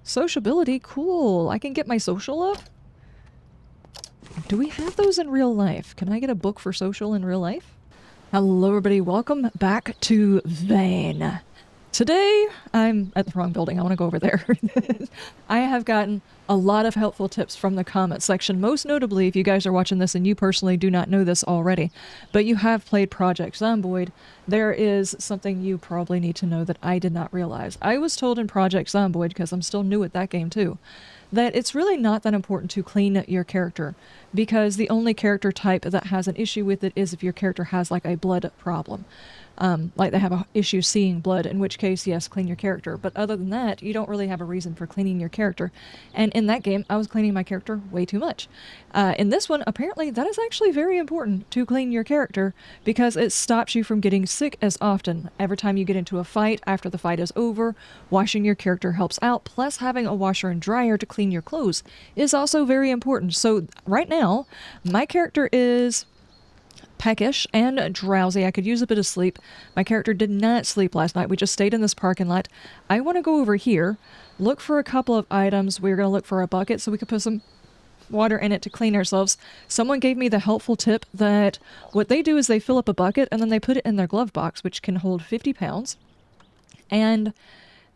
Sociability, cool. I can get my social up? Do we have those in real life? Can I get a book for social in real life? Hello everybody, welcome back to Vane. Today, I'm at the wrong building, I want to go over there. I have gotten a lot of helpful tips from the comment section, most notably if you guys are watching this and you personally do not know this already, but you have played Project Zomboid, there is something you probably need to know that I did not realize. I was told in Project Zomboid, because I'm still new at that game too, that it's really not that important to clean your character, because the only character type that has an issue with it is if your character has like a blood problem. Like they have an issue seeing blood, in which case, yes, clean your character. But other than that, you don't really have a reason for cleaning your character. And in that game, I was cleaning my character way too much. In this one, apparently, that is actually very important to clean your character because it stops you from getting sick as often. Every time you get into a fight, after the fight is over, washing your character helps out. Plus, having a washer and dryer to clean your clothes is also very important. So right now, my character is peckish and drowsy. I could use a bit of sleep. My character did not sleep last night. We just stayed in this parking lot. I want to go over here, look for a couple of items. We're going to look for a bucket so we could put some water in it to clean ourselves. Someone gave me the helpful tip that what they do is they fill up a bucket and then they put it in their glove box, which can hold 50 pounds. And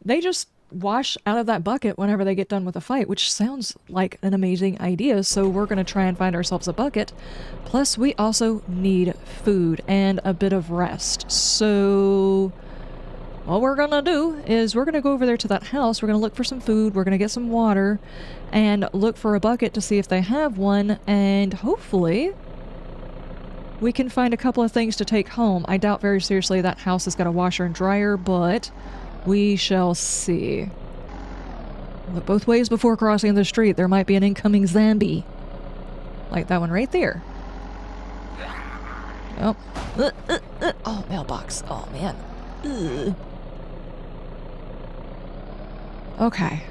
they just wash out of that bucket whenever they get done with a fight, which sounds like an amazing idea, so we're going to try and find ourselves a bucket. Plus, we also need food and a bit of rest. So what we're going to do is we're going to go over there to that house, we're going to look for some food, we're going to get some water, and look for a bucket to see if they have one, and hopefully we can find a couple of things to take home. I doubt very seriously that house has got a washer and dryer, but we shall see. Look both ways before crossing the street. There might be an incoming zombie. Like that one right there. Oh. Oh, mailbox. Oh, man. Ugh. Okay.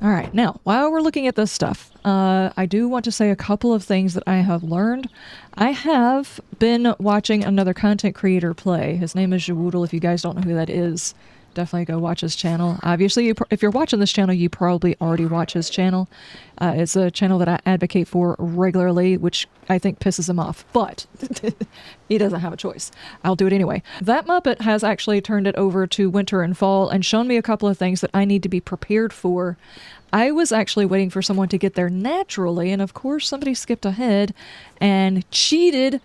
Alright, now, while we're looking at this stuff, I do want to say a couple of things that I have learned. I have been watching another content creator play. His name is Jawoodle. If you guys don't know who that is, definitely go watch his channel. Obviously, if you're watching this channel, you probably already watch his channel. It's a channel that I advocate for regularly, which I think pisses him off, but he doesn't have a choice. I'll do it anyway. That Muppet has actually turned it over to winter and fall and shown me a couple of things that I need to be prepared for. I was actually waiting for someone to get there naturally, and of course somebody skipped ahead and cheated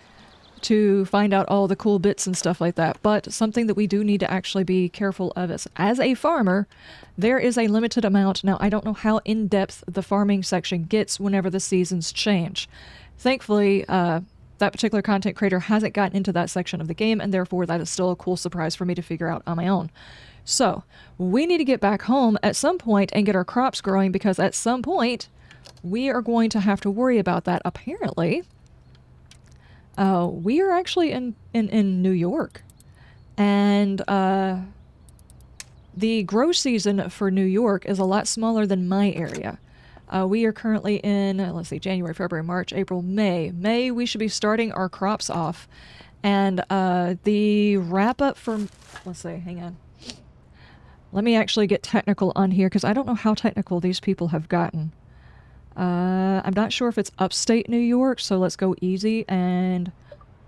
to find out all the cool bits and stuff like that. But something that we do need to actually be careful of is, as a farmer, there is a limited amount. Now, I don't know how in-depth the farming section gets whenever the seasons change. Thankfully, that particular content creator hasn't gotten into that section of the game, and therefore that is still a cool surprise for me to figure out on my own. So, we need to get back home at some point and get our crops growing, because at some point, we are going to have to worry about that. Apparently, we are actually in New York, and the grow season for New York is a lot smaller than my area. We are currently in, let's see, January, February, March, April, May. May, we should be starting our crops off, and the wrap-up for, let's see, hang on. Let me actually get technical on here, because I don't know how technical these people have gotten. I'm not sure if it's upstate New York, so let's go easy. And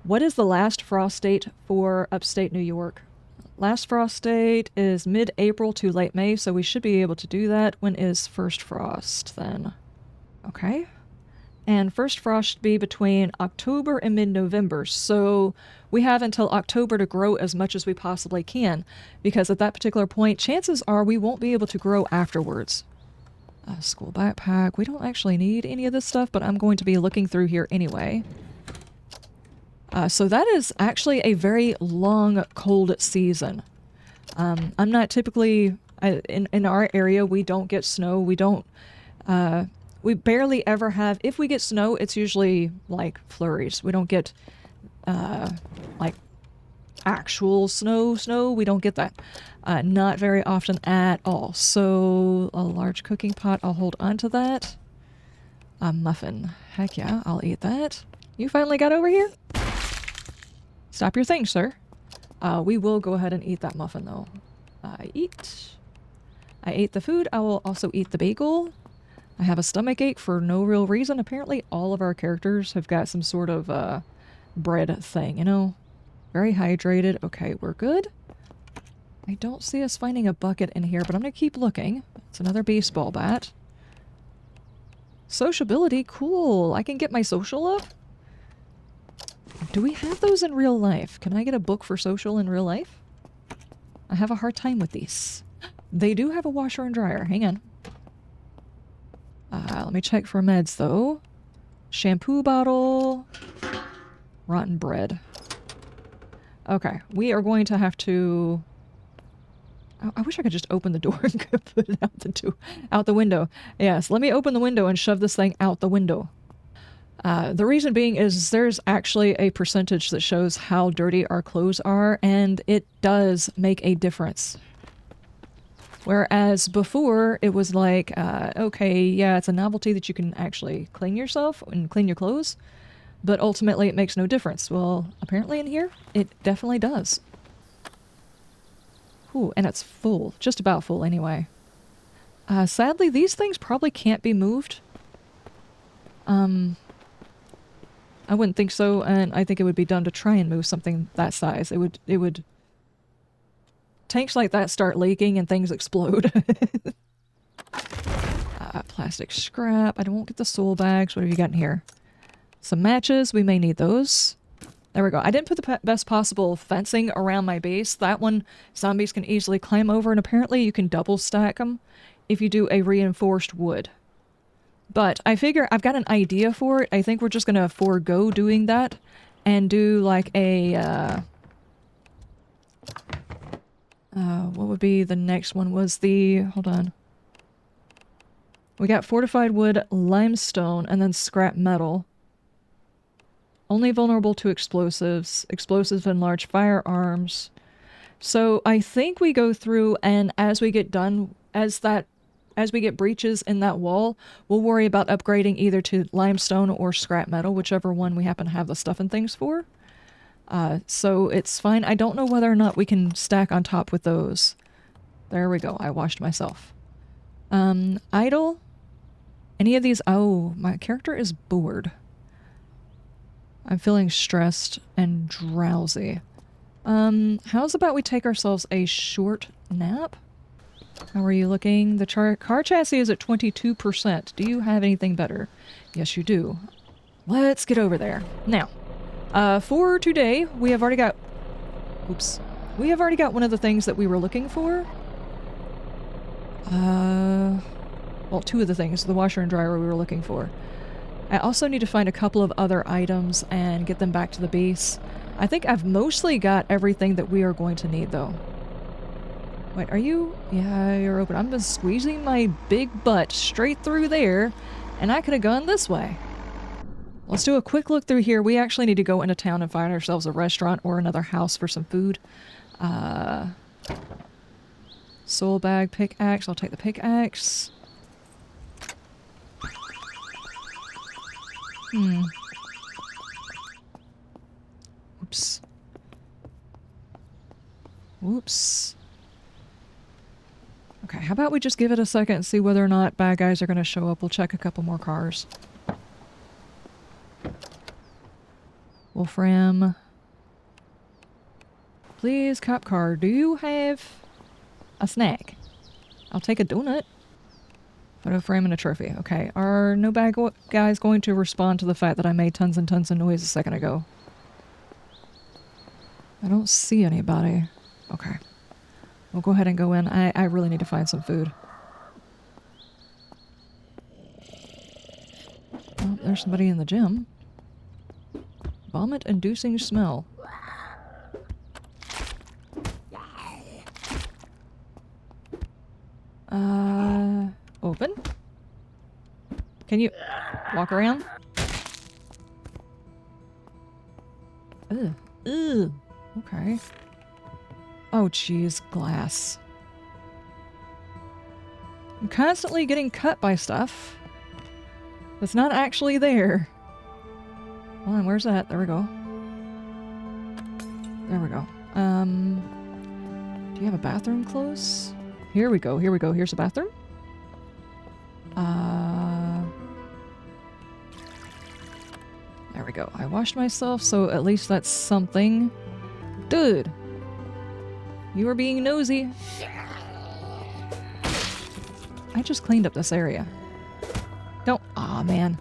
what is the last frost date for upstate New York? Last frost date is mid-April to late May, so we should be able to do that. When is first frost, then? Okay. And first frost should be between October and mid-November, so we have until October to grow as much as we possibly can, because at that particular point, chances are we won't be able to grow afterwards. School backpack. We don't actually need any of this stuff, but I'm going to be looking through here anyway. So that is actually a very long, cold season. I'm not typically... in our area, we don't get snow. We don't... we barely ever have... If we get snow, it's usually, like, flurries. We don't get, like, actual snow. We don't get that. Not very often at all. So, a large cooking pot, I'll hold on to that. A muffin. Heck yeah, I'll eat that. You finally got over here? Stop your thing, sir. We will go ahead and eat that muffin, though. Eat. I ate the food. I will also eat the bagel. I have a stomach ache for no real reason. Apparently all of our characters have got some sort of bread thing, you know? Very hydrated. Okay, we're good. I don't see us finding a bucket in here, but I'm going to keep looking. It's another baseball bat. Sociability, cool. I can get my social up. Do we have those in real life? Can I get a book for social in real life? I have a hard time with these. They do have a washer and dryer. Hang on. Let me check for meds, though. Shampoo bottle. Rotten bread. Okay, we are going to have to... I wish I could just open the door and put it out the window. Yes, let me open the window and shove this thing out the window. The reason being is there's actually a percentage that shows how dirty our clothes are, and it does make a difference. Whereas before, it was like, okay, yeah, it's a novelty that you can actually clean yourself and clean your clothes, but ultimately it makes no difference. Well, apparently in here, it definitely does. Ooh, and it's full. Just about full anyway. Sadly, these things probably can't be moved. I wouldn't think so, and I think it would be done to try and move something that size. It would... Tanks like that start leaking and things explode. Plastic scrap. I won't get the soul bags. What have you got in here? Some matches. We may need those. There we go. I didn't put the best possible fencing around my base. That one, zombies can easily climb over, and apparently you can double stack them if you do a reinforced wood. But I figure I've got an idea for it. I think we're just going to forego doing that and do like a... what would be the next one? Was the... Hold on. We got fortified wood, limestone, and then scrap metal. Only vulnerable to explosives. Explosives and large firearms. So I think we go through, and as we get done, as we get breaches in that wall, we'll worry about upgrading either to limestone or scrap metal, whichever one we happen to have the stuff and things for. So it's fine. I don't know whether or not we can stack on top with those. There we go. I washed myself. Idle. Any of these? Oh, my character is bored. I'm feeling stressed and drowsy. How's about we take ourselves a short nap? How are you looking? The car chassis is at 22%. Do you have anything better? Yes, you do. Let's get over there. Now, for today, we have already got... Oops. We have already got one of the things that we were looking for. Well, two of the things. The washer and dryer we were looking for. I also need to find a couple of other items and get them back to the base. I think I've mostly got everything that we are going to need, though. Wait, are you... Yeah, you're open. I'm just squeezing my big butt straight through there, and I could have gone this way. Let's do a quick look through here. We actually need to go into town and find ourselves a restaurant or another house for some food. Soul bag, pickaxe. I'll take the pickaxe. Oops. Whoops. Okay, how about we just give it a second and see whether or not bad guys are going to show up. We'll check a couple more cars. Wolfram. Please, cop car, do you have a snack? I'll take a donut. Photo frame and a trophy. Okay, are no bad guys going to respond to the fact that I made tons and tons of noise a second ago? I don't see anybody. Okay. We'll go ahead and go in. I really need to find some food. Oh, there's somebody in the gym. Vomit-inducing smell. Open? Can you walk around? Ugh. Ugh. Okay. Oh, jeez. Glass. I'm constantly getting cut by stuff that's not actually there. Hold on, where's that? There we go. There we go. Do you have a bathroom close? Here we go, here we go. Here's the bathroom. There we go. I washed myself, so at least that's something. Dude! You are being nosy. I just cleaned up this area. Don't. Aw, man.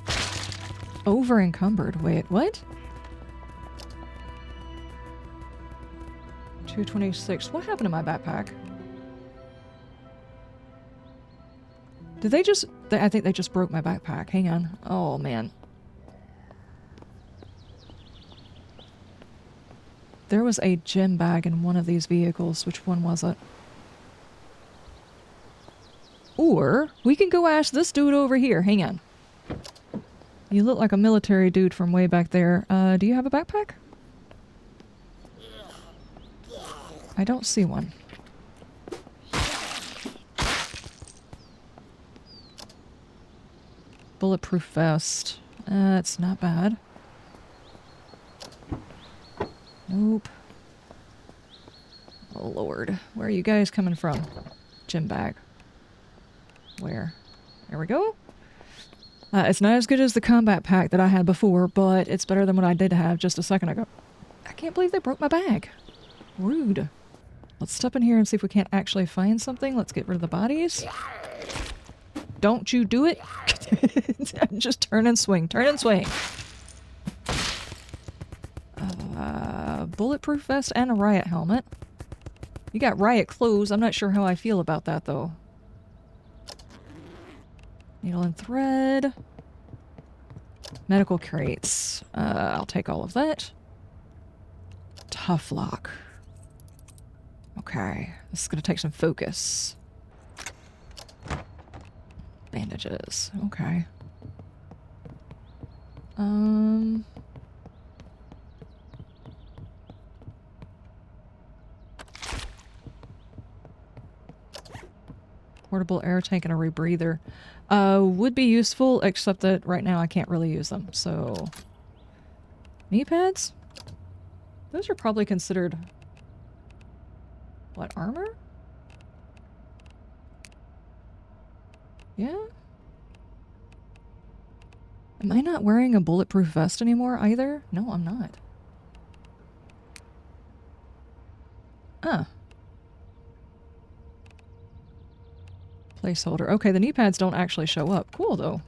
Over encumbered. Wait, what? 226. What happened to my backpack? Did they just... I think they just broke my backpack. Hang on. Oh, man. There was a gym bag in one of these vehicles. Which one was it? Or we can go ask this dude over here. Hang on. You look like a military dude from way back there. Do you have a backpack? I don't see one. Bulletproof vest. It's not bad. Nope. Oh lord. Where are you guys coming from? Gym bag. Where? There we go. It's not as good as the combat pack that I had before, but it's better than what I did have just a second ago. I can't believe they broke my bag. Rude. Let's step in here and see if we can't actually find something. Let's get rid of the bodies. Don't you do it. Just turn and swing. Turn and swing. Bulletproof vest and a riot helmet. You got riot clothes. I'm not sure how I feel about that, though. Needle and thread. Medical crates. I'll take all of that. Tough lock. Okay. This is going to take some focus. Bandages. Okay. Portable air tank and a rebreather. Would be useful, except that right now I can't really use them, so... Knee pads? Those are probably considered... What, armor? Yeah? Am I not wearing a bulletproof vest anymore either? No, I'm not. Ah. Placeholder. Okay, the knee pads don't actually show up. Cool, though.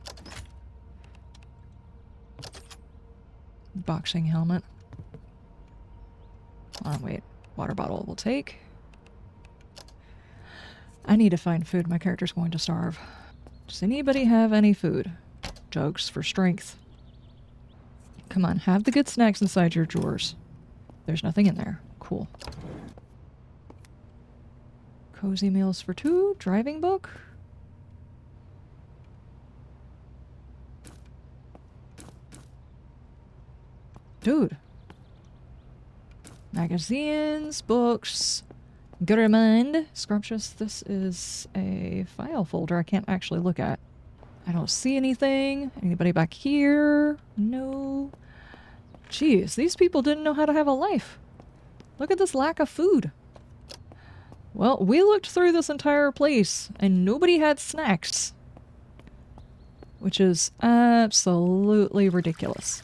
Boxing helmet. Hold on, wait. Water bottle we'll take. I need to find food. My character's going to starve. Does anybody have any food? Jugs for strength. Come on, have the good snacks inside your drawers. There's nothing in there. Cool. Cozy meals for two. Driving book. Dude. Magazines, books. Gourmand. Scrumptious. This is a file folder I can't actually look at. I don't see anything. Anybody back here? No. Jeez, these people didn't know how to have a life. Look at this lack of food. Well, we looked through this entire place and nobody had snacks. Which is absolutely ridiculous.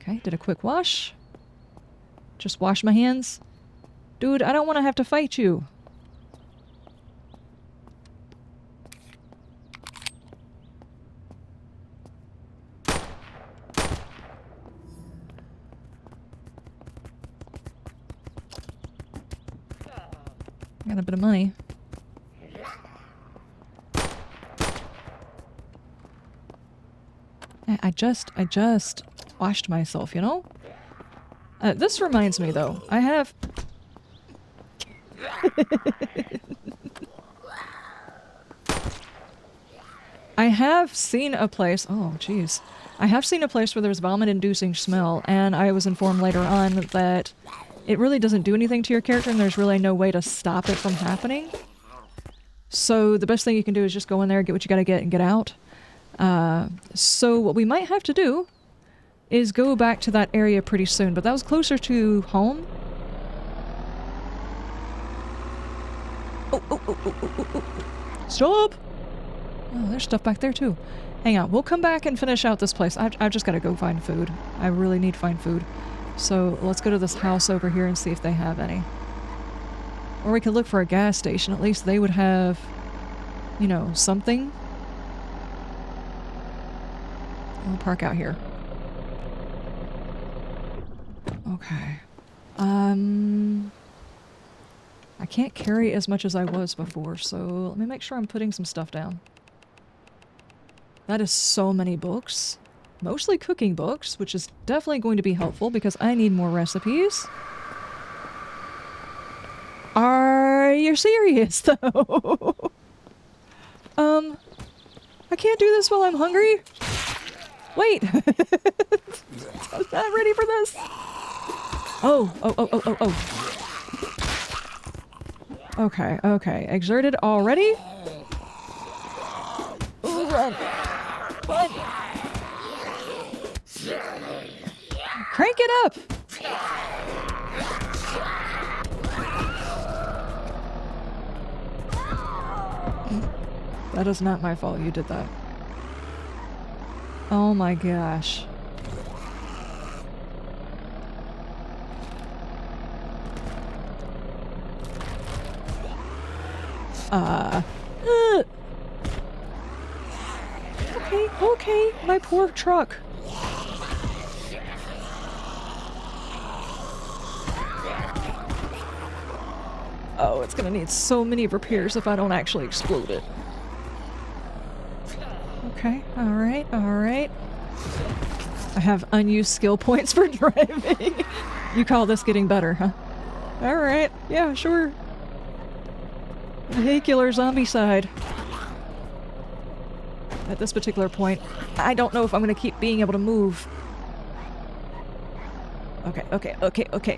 Okay, did a quick wash. Just wash my hands. Dude, I don't want to have to fight you. Got a bit of money. I just washed myself, you know? This reminds me, though. I have... I have seen a place... Oh, jeez. I have seen a place where there's vomit-inducing smell, and I was informed later on that it really doesn't do anything to your character, and there's really no way to stop it from happening. So the best thing you can do is just go in there, get what you gotta get, and get out. So what we might have to do is go back to that area pretty soon, but that was closer to home. Oh, oh, Stop! Oh, there's stuff back there too. Hang on, we'll come back and finish out this place. I've just got to go find food. I really need to find food. So let's go to this house over here and see if they have any. Or we could look for a gas station. At least they would have, you know, something. We'll park out here. Okay. I can't carry as much as I was before, so let me make sure I'm putting some stuff down. That is so many books. Mostly cooking books, which is definitely going to be helpful because I need more recipes. Are you serious, though? I can't do this while I'm hungry? Wait! I'm not ready for this! Oh. Okay, okay. Exerted already? Ooh, run! Run! Crank it up! That is not my fault you did that. Oh my gosh. Okay, my poor truck. Oh, it's gonna need so many repairs if I don't actually explode it. Okay, alright. I have unused skill points for driving. You call this getting better, huh? Alright, yeah, sure. Vehicular zombie side. At this particular point, I don't know if I'm gonna keep being able to move. Okay.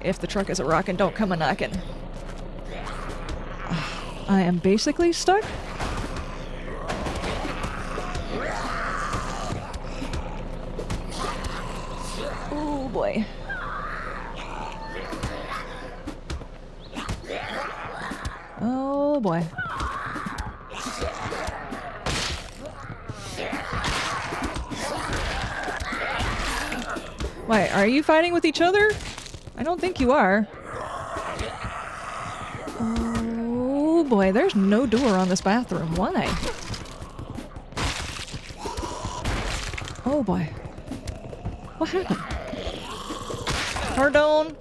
If the truck is a rockin', don't come a knockin'. I am basically stuck. Oh boy. Oh boy. Wait, are you fighting with each other? I don't think you are. Oh boy, there's no door on this bathroom. Why? Oh boy. What happened? Pardon?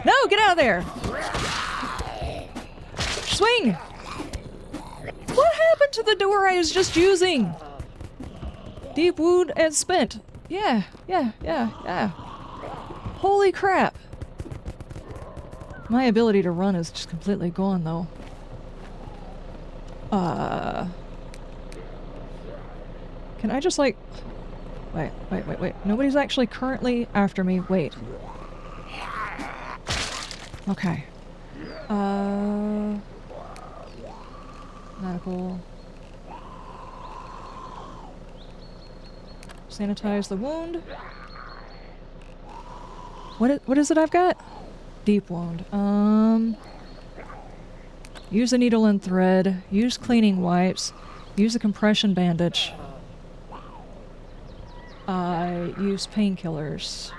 No, get out of there! Swing! What happened to the door I was just using? Deep wound and spent. Yeah. Holy crap. My ability to run is just completely gone, though. Can I just, like... Wait. Nobody's actually currently after me. Wait. Okay. Medical. Sanitize the wound. What is it I've got? Deep wound. Use a needle and thread. Use cleaning wipes. Use a compression bandage. Use painkillers.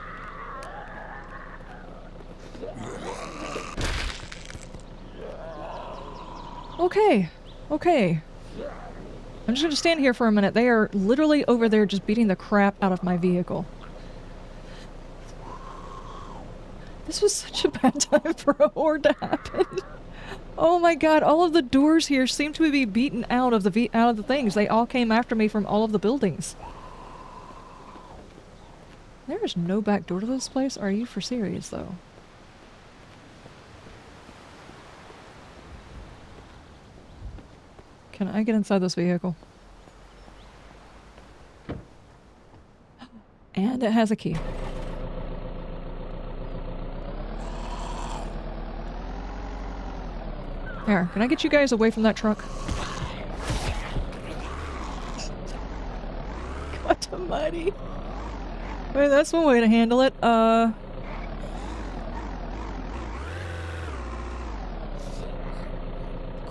Okay. I'm just gonna stand here for a minute. They are literally over there just beating the crap out of my vehicle. This was such a bad time for a horde to happen. Oh my god, all of the doors here seem to be beaten out of the things. They all came after me from all of the buildings. There is no back door to this place? Are you for serious, though? Can I get inside this vehicle? And it has a key. Here, can I get you guys away from that truck? God almighty. Wait, that's one way to handle it.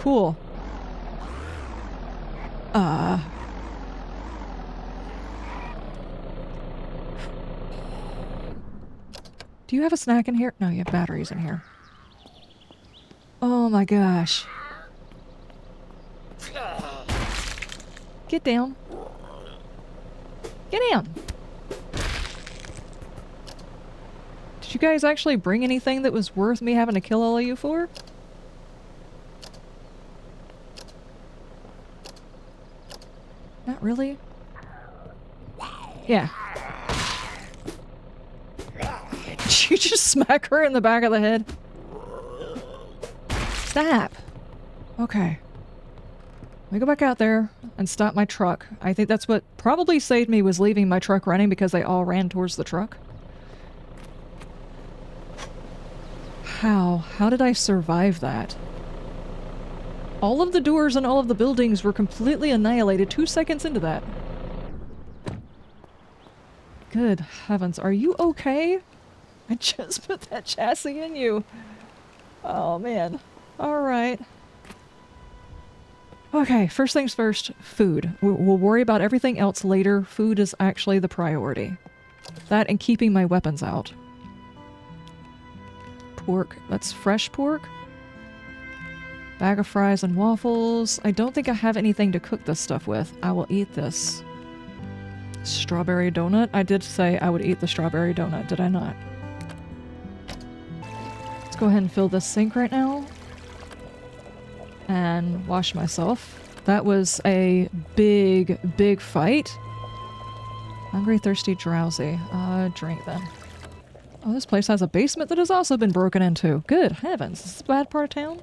Cool. Do you have a snack in here? No, you have batteries in here. Oh my gosh. Get down. Get down. Did you guys actually bring anything that was worth me having to kill all of you for? Not really. Yeah. Did you just smack her in the back of the head? Stop. Okay. Let me go back out there and stop my truck. I think that's what probably saved me, was leaving my truck running because they all ran towards the truck. How? How did I survive that? All of the doors and all of the buildings were completely annihilated 2 seconds into that. Good heavens, are you okay? I just put that chassis in you. Oh man. Alright. Okay, first things first, food. We'll worry about everything else later. Food is actually the priority. That and keeping my weapons out. Pork. That's fresh pork. Bag of fries and waffles. I don't think I have anything to cook this stuff with. I will eat this. Strawberry donut. I did say I would eat the strawberry donut, did I not? Let's go ahead and fill this sink right now. And wash myself. That was a big, big fight. Hungry, thirsty, drowsy. Drink then. Oh, this place has a basement that has also been broken into. Good heavens. Is this a bad part of town?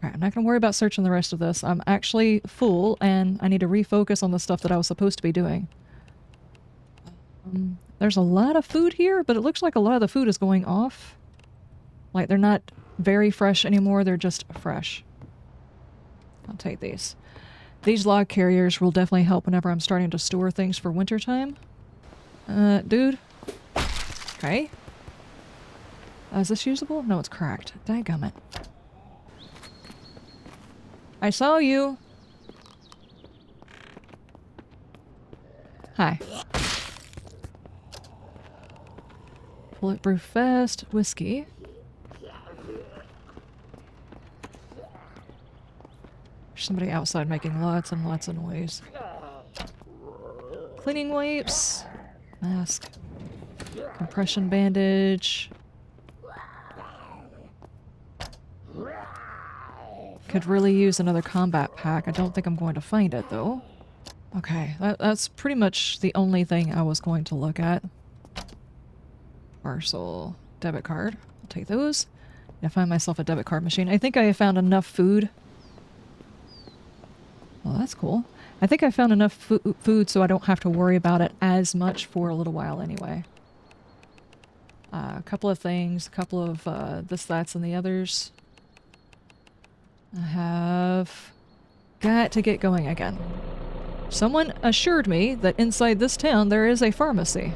Alright, I'm not going to worry about searching the rest of this. I'm actually full, and I need to refocus on the stuff that I was supposed to be doing. There's a lot of food here, but it looks like a lot of the food is going off. Like, they're not very fresh anymore, they're just fresh. I'll take these. These log carriers will definitely help whenever I'm starting to store things for wintertime. Dude. Okay. Is this usable? No, it's cracked. Dadgummit. I saw you. Hi. Bulletproof vest, whiskey. There's somebody outside making lots and lots of noise. Cleaning wipes. Mask. Compression bandage. Could really use another combat pack. I don't think I'm going to find it, though. Okay, that's pretty much the only thing I was going to look at. Parcel. Debit card. I'll take those. I find myself a debit card machine. I think I have found enough food. Well, that's cool. I think I found enough food so I don't have to worry about it as much for a little while anyway. A couple of things. A couple of this, that's, and the others. I have got to get going again. Someone assured me that inside this town there is a pharmacy.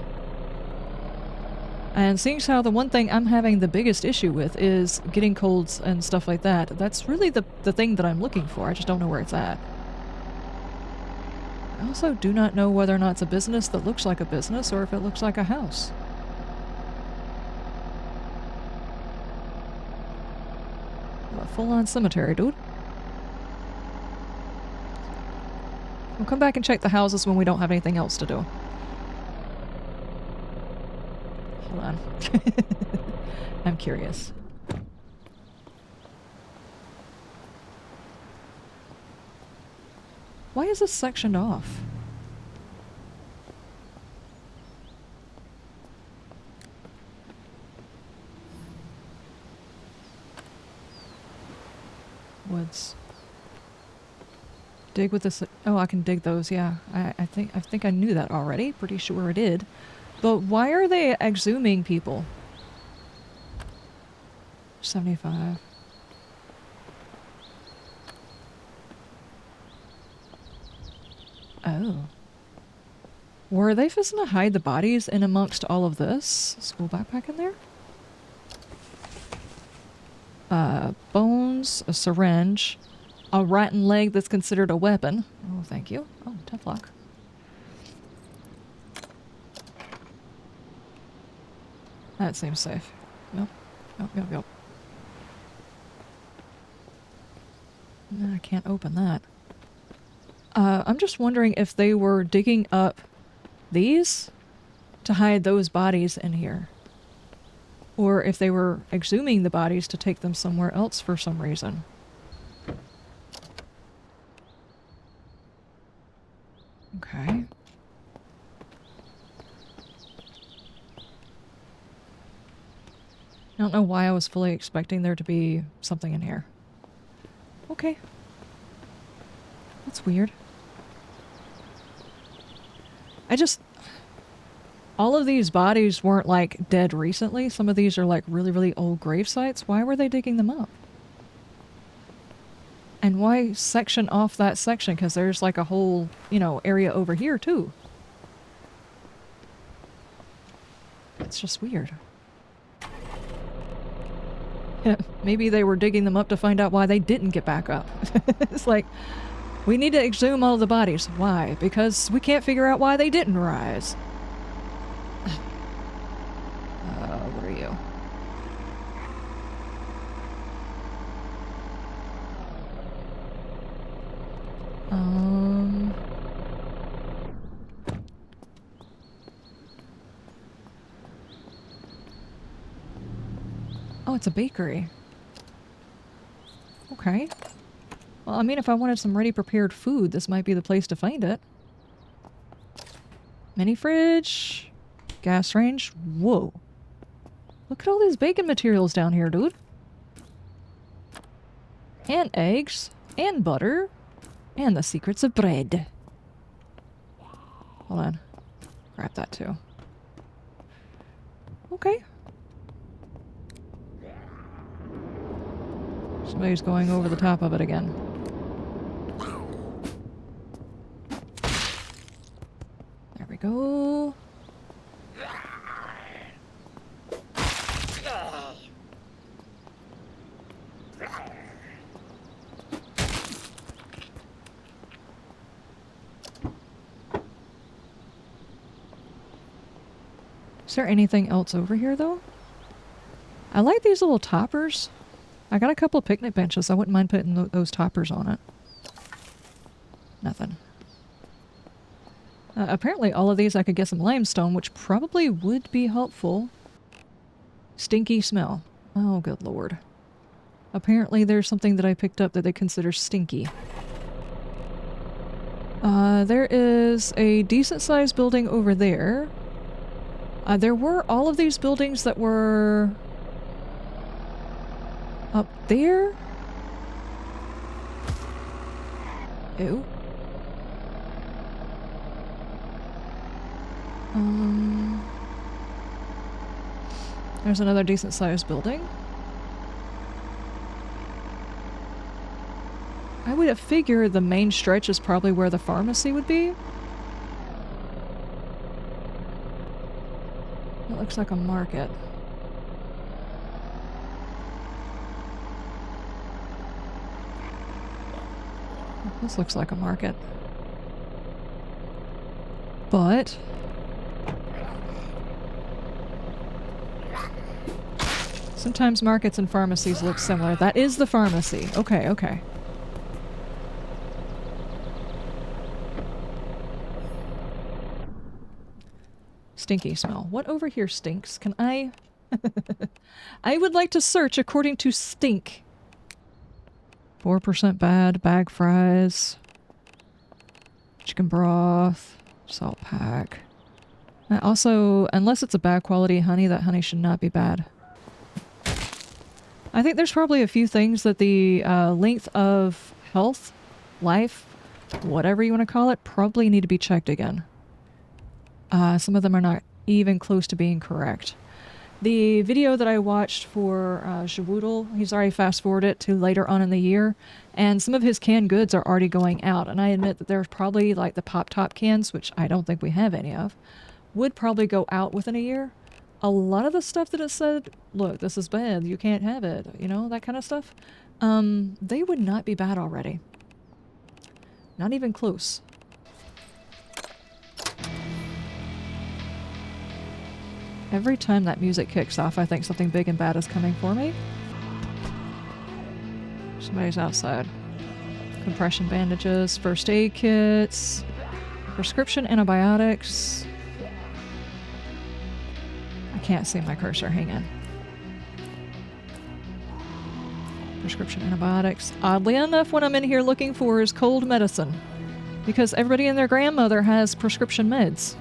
And seeing as how the one thing I'm having the biggest issue with is getting colds and stuff like that, that's really the thing that I'm looking for. I just don't know where it's at. I also do not know whether or not it's a business that looks like a business or if it looks like a house. A full-on cemetery, dude. We'll come back and check the houses when we don't have anything else to do. Hold on. I'm curious. Why is this sectioned off? Woods. Dig with this. Oh, I can dig those. Yeah, I think I knew that already. Pretty sure I did. But why are they exhuming people? 75. Oh. Were they just gonna hide the bodies in amongst all of this? School backpack in there? Bones, a syringe, a rotten leg that's considered a weapon. Oh, thank you. Oh, tough lock. That seems safe. Nope. Nope, nope, nope. No, I can't open that. I'm just wondering if they were digging up these to hide those bodies in here. Or if they were exhuming the bodies to take them somewhere else for some reason. Okay. I don't know why I was fully expecting there to be something in here. Okay. That's weird. All of these bodies weren't like dead recently. Some of these are like really, really old grave sites. Why were they digging them up? And why section off that section? Because there's like a whole, you know, area over here too. It's just weird. Maybe they were digging them up to find out why they didn't get back up. It's like, we need to exhume all the bodies. Why? Because we can't figure out why they didn't rise. What are you? Oh, it's a bakery. Okay. Well, I mean, if I wanted some ready-prepared food, this might be the place to find it. Mini fridge. Gas range. Whoa. Look at all these bacon materials down here, dude. And eggs. And butter. And the secrets of bread. Hold on. Grab that too. Okay. Somebody's going over the top of it again. There we go. Is there anything else over here, though? I like these little toppers. I got a couple of picnic benches. I wouldn't mind putting those toppers on it. Nothing. Apparently all of these I could get some limestone, which probably would be helpful. Stinky smell. Oh, good lord. Apparently there's something that I picked up that they consider stinky. There is a decent-sized building over there. There were all of these buildings that were up there? Ew. There's another decent-sized building. I would have figured the main stretch is probably where the pharmacy would be. It looks like a market. This looks like a market. But sometimes markets and pharmacies look similar. That is the pharmacy. Okay, okay. Stinky smell. What over here stinks? Can I... I would like to search according to stink. 4% bad, bag fries, chicken broth, salt pack. Also, unless it's a bad quality honey, that honey should not be bad. I think there's probably a few things that the length of health, life, whatever you want to call it, probably need to be checked again. Some of them are not even close to being correct. The video that I watched for Shawoodle, he's already fast-forwarded it to later on in the year, and some of his canned goods are already going out, and I admit that there's probably, like, the pop-top cans, which I don't think we have any of, would probably go out within a year. a lot of the stuff that it said, look, this is bad, you can't have it, you know, that kind of stuff, they would not be bad already. Not even close. Every time that music kicks off, I think something big and bad is coming for me. Somebody's outside. Compression bandages, first aid kits, prescription antibiotics. I can't see my cursor, hang on. Prescription antibiotics. Oddly enough, what I'm in here looking for is cold medicine. Because everybody and their grandmother has prescription meds.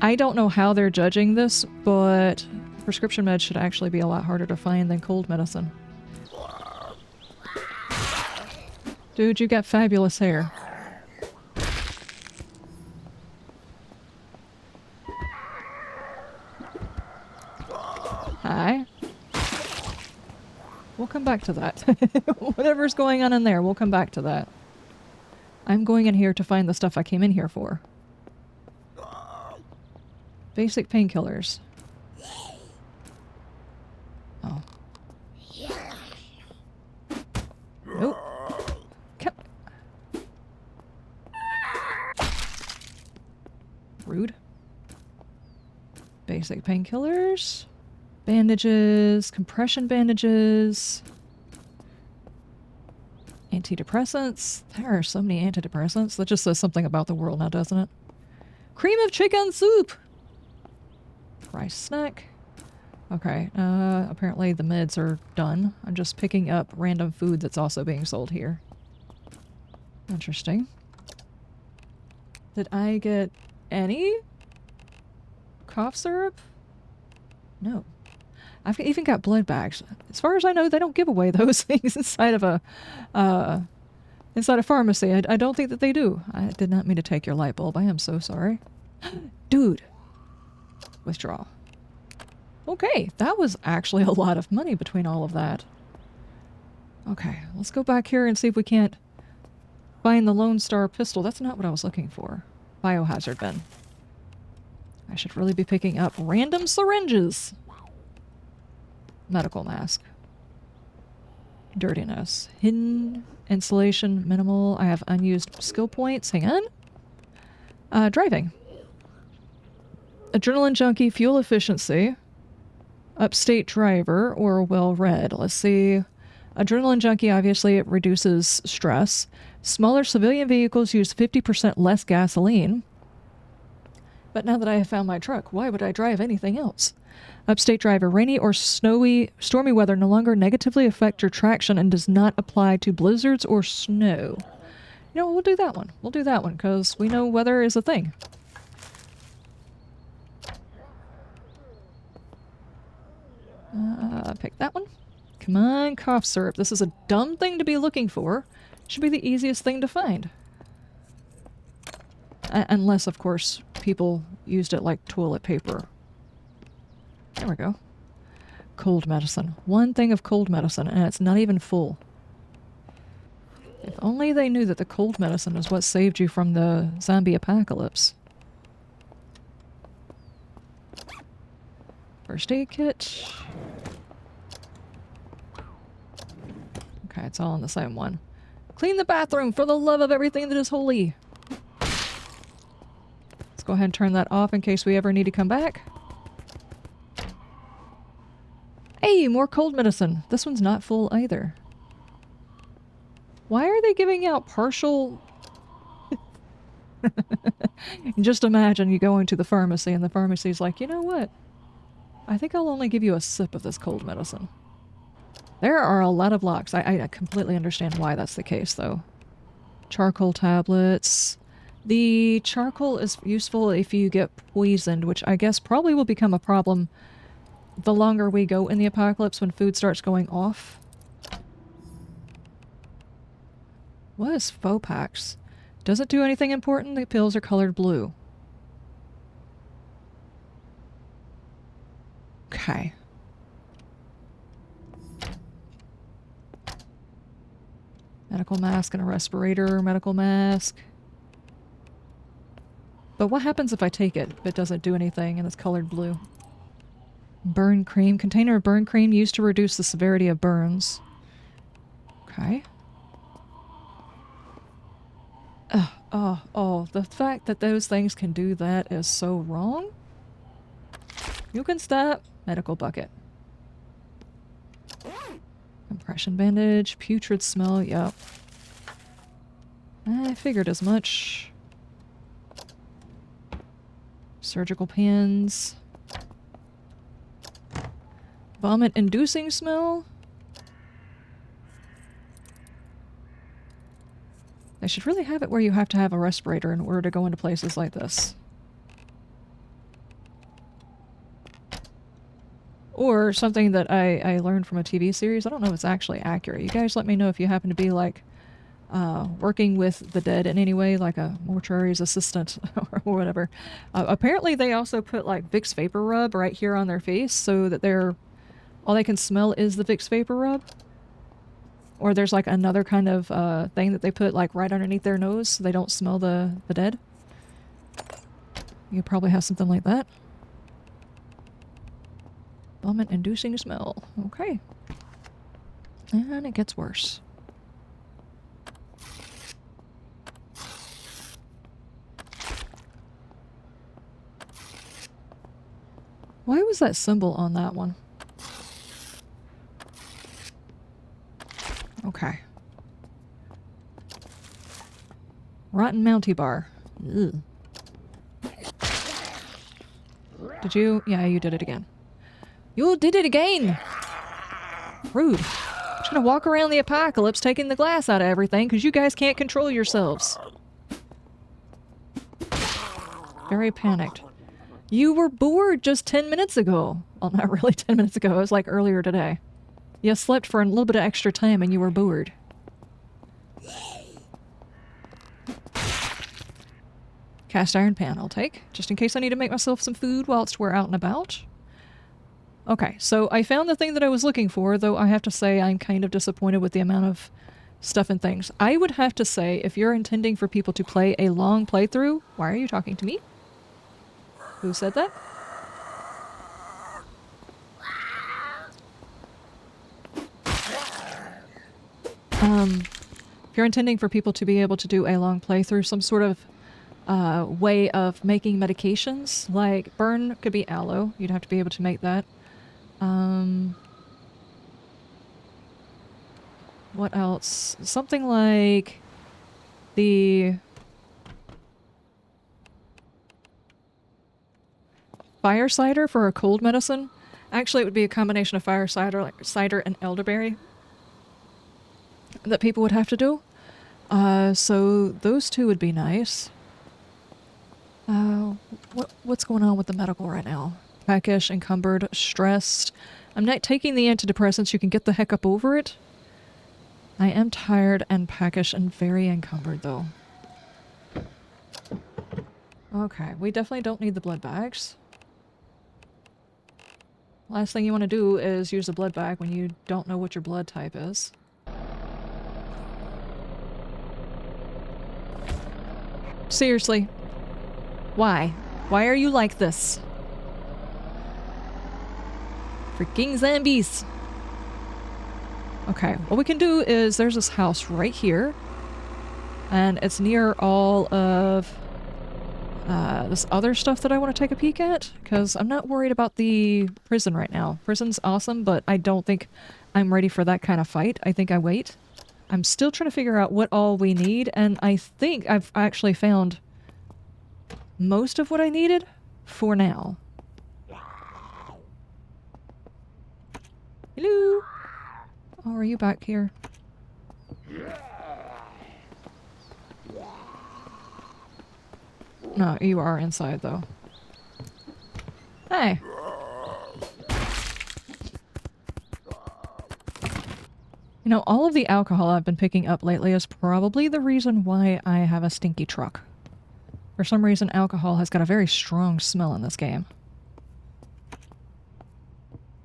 I don't know how they're judging this, but prescription meds should actually be a lot harder to find than cold medicine. Dude, you got fabulous hair. Hi. We'll come back to that. Whatever's going on in there, we'll come back to that. I'm going in here to find the stuff I came in here for. Basic painkillers. Oh. Nope. Rude. Basic painkillers. Bandages. Compression bandages. Antidepressants. There are so many antidepressants. That just says something about the world now, doesn't it? Cream of chicken soup! Rice snack. Okay, apparently the meds are done. I'm just picking up random food that's also being sold here. Interesting. Did I get any cough syrup? No. I've even got blood bags. As far as I know, they don't give away those things inside of a pharmacy. I don't think that they do. I did not mean to take your light bulb. I am so sorry. Dude. Withdraw. Okay, that was actually a lot of money between all of that. Okay, let's go back here and see if we can't find the Lone Star pistol. That's not what I was looking for. Biohazard bin. I should really be picking up random syringes. Medical mask. Dirtiness. Hidden insulation, minimal. I have unused skill points. Hang on. Driving. Adrenaline junkie, fuel efficiency. Upstate driver, or well read. Let's see. Adrenaline junkie, obviously, it reduces stress. Smaller civilian vehicles use 50% less gasoline. But now that I have found my truck, why would I drive anything else? Upstate driver, rainy or stormy weather no longer negatively affect your traction and does not apply to blizzards or snow. You know, we'll do that one. We'll do that one, because we know weather is a thing. Pick that one. Come on, cough syrup. This is a dumb thing to be looking for. Should be the easiest thing to find. Unless, of course, people used it like toilet paper. There we go. Cold medicine. One thing of cold medicine, and it's not even full. If only they knew that the cold medicine is what saved you from the zombie apocalypse. First aid kit. Okay, it's all in the same one. Clean the bathroom for the love of everything that is holy. Let's go ahead and turn that off in case we ever need to come back. Hey, more cold medicine. This one's not full either. Why are they giving out partial... Just imagine you go into the pharmacy and the pharmacy's like, you know what? I think I'll only give you a sip of this cold medicine. There are a lot of locks. I completely understand why that's the case, though. Charcoal tablets. The charcoal is useful if you get poisoned, which I guess probably will become a problem the longer we go in the apocalypse when food starts going off. What is Fopax? Does it do anything important? The pills are colored blue. Okay. Medical mask and a respirator. Medical mask. But what happens if I take it if it doesn't do anything and it's colored blue? Burn cream. Container of burn cream used to reduce the severity of burns. Okay. Oh, the fact that those things can do that is so wrong. You can stop. Medical bucket. Compression bandage. Putrid smell. Yep. I figured as much. Surgical pins. Vomit-inducing smell? They should really have it where you have to have a respirator in order to go into places like this. Or something that I learned from a TV series. I don't know if it's actually accurate. You guys let me know if you happen to be like working with the dead in any way, like a mortuary's assistant or whatever. Apparently they also put like Vicks Vapor Rub right here on their face so that all they can smell is the Vicks Vapor Rub. Or there's like another kind of thing that they put like right underneath their nose so they don't smell the dead. You probably have something like that. Vomit-inducing smell. Okay. And it gets worse. Why was that symbol on that one? Okay. Rotten Mountie Bar. Ugh. Did you? Yeah, you did it again. You did it again! Rude. I'm trying to walk around the apocalypse taking the glass out of everything because you guys can't control yourselves. Very panicked. You were bored just 10 minutes ago. Well, not really 10 minutes ago. It was like earlier today. You slept for a little bit of extra time and you were bored. Cast iron pan I'll take, just in case I need to make myself some food whilst we're out and about. Okay, so I found the thing that I was looking for, though I have to say I'm kind of disappointed with the amount of stuff and things. I would have to say, if you're intending for people to play a long playthrough... Why are you talking to me? Who said that? If you're intending for people to be able to do a long playthrough, some sort of way of making medications, like burn could be aloe. You'd have to be able to make that. What else? Something like the fire cider for a cold medicine. Actually, it would be a combination of fire cider, like cider and elderberry, that people would have to do. So those two would be nice. What's going on with the medical right now? Peckish, encumbered, stressed. I'm not taking the antidepressants. You can get the heck up over it. I am tired and peckish and very encumbered, though. Okay, we definitely don't need the blood bags. Last thing you want to do is use a blood bag when you don't know what your blood type is. Seriously. Why? Why are you like this? Freaking zombies! Okay, what we can do is there's this house right here. And it's near all of this other stuff that I want to take a peek at. Because I'm not worried about the prison right now. Prison's awesome, but I don't think I'm ready for that kind of fight. I think I wait. I'm still trying to figure out what all we need, and I think I've actually found most of what I needed for now. Hello? Oh, are you back here? No, you are inside, though. Hey! You know, all of the alcohol I've been picking up lately is probably the reason why I have a stinky truck. For some reason, alcohol has got a very strong smell in this game.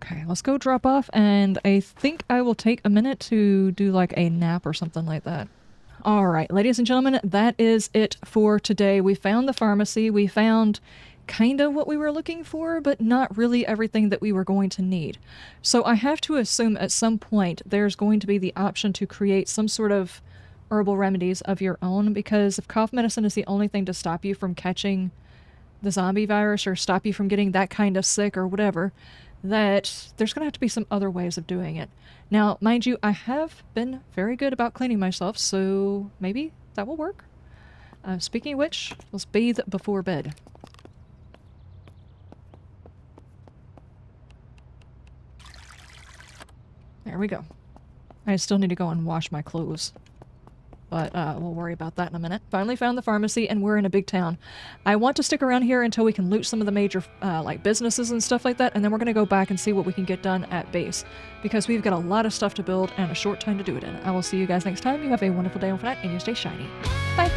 Okay, let's go drop off, and I think I will take a minute to do like a nap or something like that. All right, ladies and gentlemen, that is it for today. We found the pharmacy. We found kind of what we were looking for, but not really everything that we were going to need. So I have to assume at some point there's going to be the option to create some sort of herbal remedies of your own, because if cough medicine is the only thing to stop you from catching the zombie virus or stop you from getting that kind of sick or whatever, that there's going to have to be some other ways of doing it. Now, mind you, I have been very good about cleaning myself, so maybe that will work. Speaking of which, let's bathe before bed. There we go. I still need to go and wash my clothes, but we'll worry about that in a minute. Finally found the pharmacy, and we're in a big town. I want to stick around here until we can loot some of the major like businesses and stuff like that, and then we're going to go back and see what we can get done at base, because we've got a lot of stuff to build and a short time to do it in. I will see you guys next time. You have a wonderful day overnight, and you stay shiny. Bye!